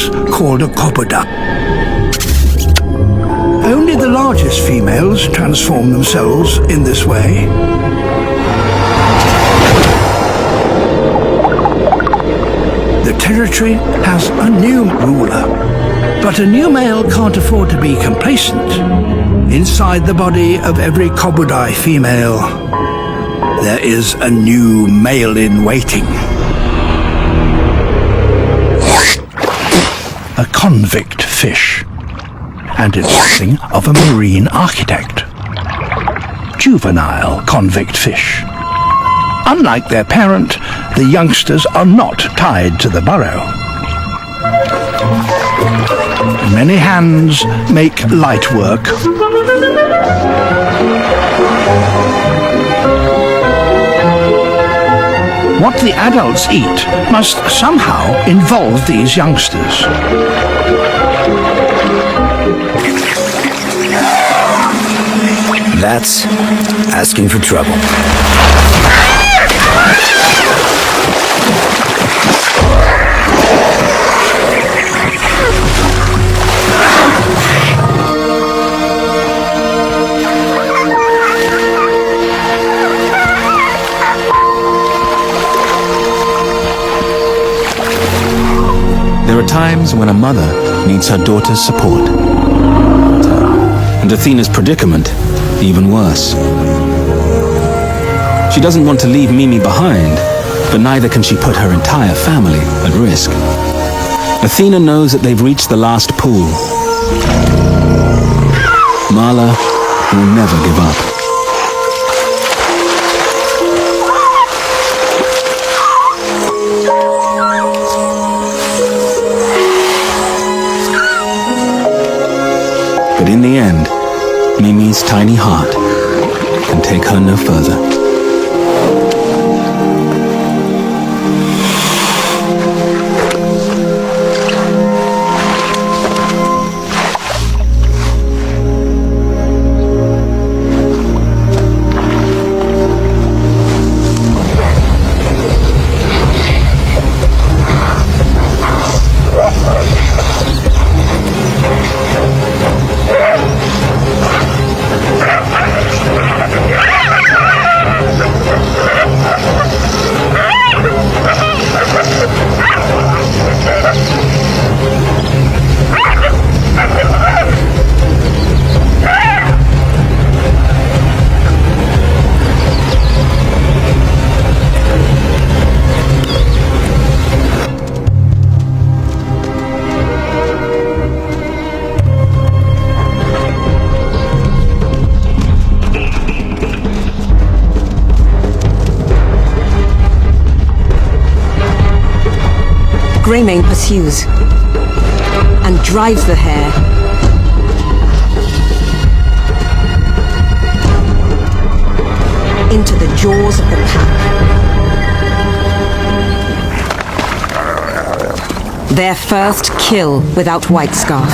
is called a copoda. Only the largest females transform themselves in this way. The territory has a new ruler, but a new male can't afford to be complacent. Inside the body of every Kobudae female, there is a new male in waiting. A convict fish, and it's something of a marine architect. Juvenile convict fish. Unlike their parent, the youngsters are not tied to the burrow. Many hands make light work. What the adults eat must somehow involve these youngsters. That's asking for trouble. There are times when a mother needs her daughter's support. And Athena's predicament, even worse. She doesn't want to leave Mimi behind, but neither can she put her entire family at risk. Athena knows that they've reached the last pool. Marla will never give up. But in the end, Mimi's tiny heart can take her no further. Greymane pursues and drives the hare. Into the jaws of the pack. Their first kill without White Scarf.